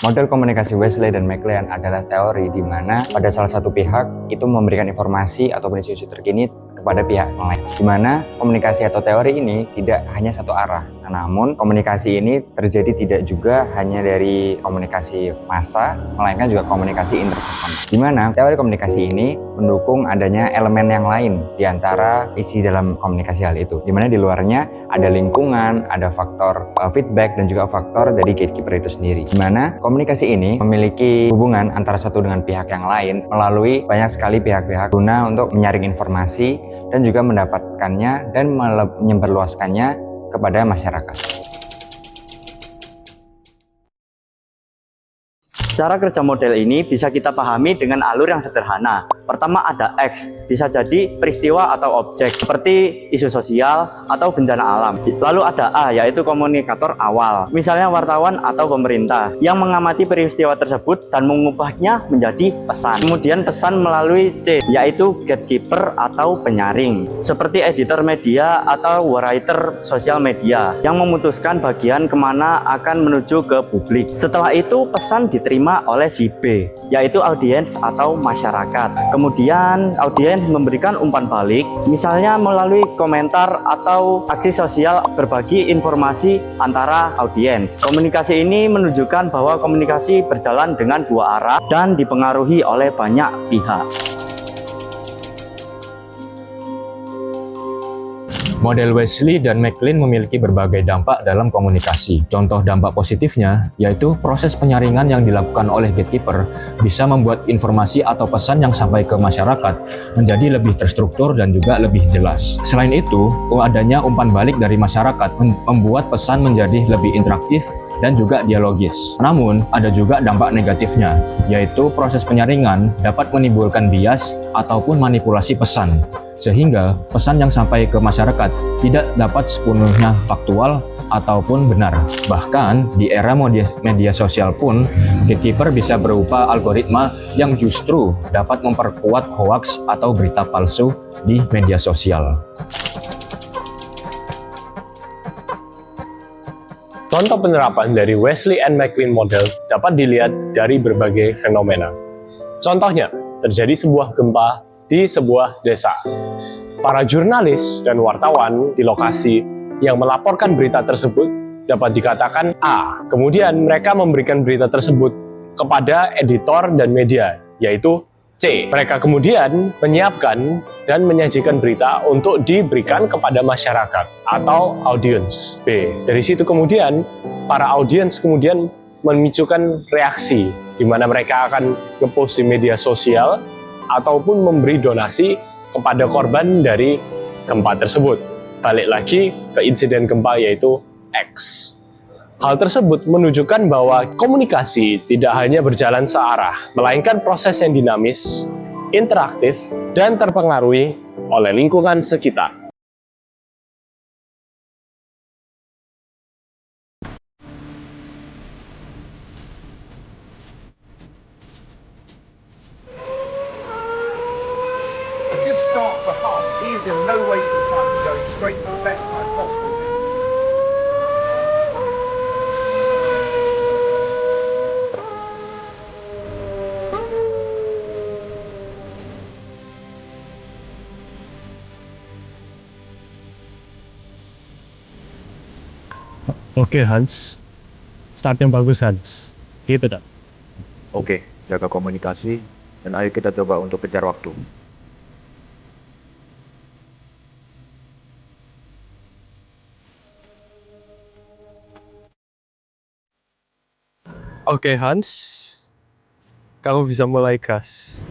Model komunikasi Wesley dan McLean adalah teori di mana pada salah satu pihak itu memberikan informasi ataupun isu-isu terkini kepada pihak lain, di mana komunikasi atau teori ini tidak hanya satu arah. Namun komunikasi ini terjadi tidak juga hanya dari komunikasi massa, melainkan juga komunikasi interpersonal, di mana teori komunikasi ini mendukung adanya elemen yang lain di antara isi dalam komunikasi hal itu, di mana di luarnya ada lingkungan, ada faktor feedback dan juga faktor dari gatekeeper itu sendiri, di mana komunikasi ini memiliki hubungan antara satu dengan pihak yang lain melalui banyak sekali pihak-pihak guna untuk menyaring informasi dan juga mendapatkannya dan menyebarluaskannya kepada masyarakat. Cara kerja model ini bisa kita pahami dengan alur yang sederhana. Pertama ada X, bisa jadi peristiwa atau objek seperti isu sosial atau bencana alam. Lalu ada A, yaitu komunikator awal, misalnya wartawan atau pemerintah yang mengamati peristiwa tersebut dan mengubahnya menjadi pesan. Kemudian pesan melalui C, yaitu gatekeeper atau penyaring, seperti editor media atau writer sosial media yang memutuskan bagian kemana akan menuju ke publik. Setelah itu pesan diterima oleh si B, yaitu audiens atau masyarakat. Kemudian audiens memberikan umpan balik, misalnya melalui komentar atau aksi sosial berbagi informasi antara audiens. Komunikasi ini menunjukkan bahwa komunikasi berjalan dengan dua arah dan dipengaruhi oleh banyak pihak. Model Wesley dan McLean memiliki berbagai dampak dalam komunikasi. Contoh dampak positifnya yaitu proses penyaringan yang dilakukan oleh gatekeeper bisa membuat informasi atau pesan yang sampai ke masyarakat menjadi lebih terstruktur dan juga lebih jelas. Selain itu, adanya umpan balik dari masyarakat membuat pesan menjadi lebih interaktif dan juga dialogis. Namun, ada juga dampak negatifnya, yaitu proses penyaringan dapat menimbulkan bias ataupun manipulasi pesan, sehingga pesan yang sampai ke masyarakat tidak dapat sepenuhnya faktual ataupun benar. Bahkan di era media sosial pun, gatekeeper bisa berupa algoritma yang justru dapat memperkuat hoaks atau berita palsu di media sosial. Contoh penerapan dari Wesley and McLean model dapat dilihat dari berbagai fenomena. Contohnya, terjadi sebuah gempa di sebuah desa. Para jurnalis dan wartawan di lokasi yang melaporkan berita tersebut dapat dikatakan A. Kemudian mereka memberikan berita tersebut kepada editor dan media, yaitu C. Mereka kemudian menyiapkan dan menyajikan berita untuk diberikan kepada masyarakat atau audiens. B. Dari situ kemudian para audiens kemudian memicukan reaksi di mana mereka akan ngepost di media sosial ataupun memberi donasi kepada korban dari gempa tersebut. Balik lagi ke insiden gempa yaitu X. Hal tersebut menunjukkan bahwa komunikasi tidak hanya berjalan searah, melainkan proses yang dinamis, interaktif, dan terpengaruhi oleh lingkungan sekitar. A good start for Hans. He is in no waste of time, going straight for the best time possible. Oke Hans, start yang bagus Hans, gitu dah. Oke, jaga komunikasi dan ayo kita coba untuk kejar waktu. Oke Hans, kamu bisa mulai gas.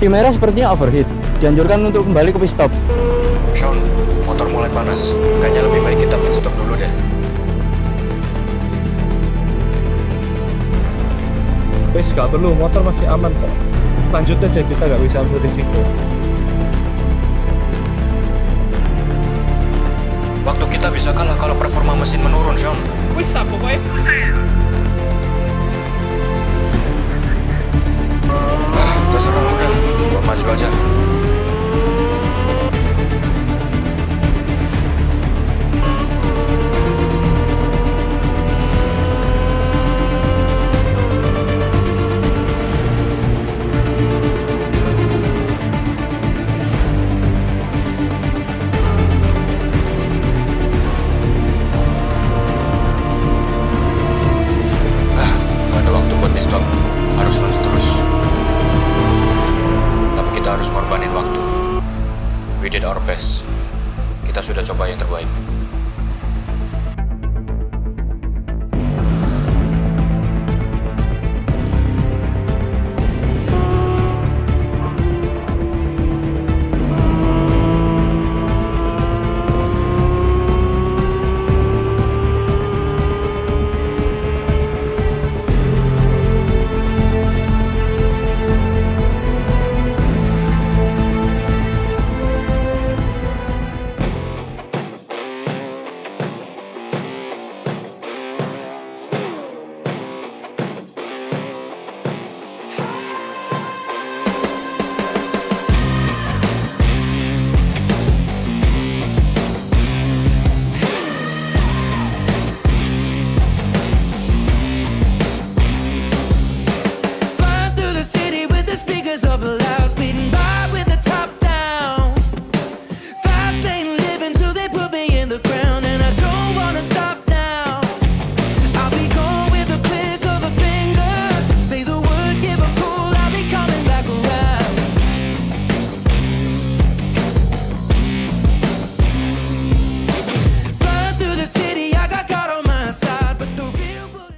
Kamera sepertinya overheat. Dianjurkan untuk kembali ke pit stop. Sean, motor mulai panas. Kayaknya lebih baik kita pit stop dulu deh. Wes, gak perlu, motor masih aman kok. Lanjut aja, kita gak bisa ambil risiko. bisa kalah kalau performa mesin menurun, Sean. Wis tak pokoknya. Terserah udah, gua maju aja.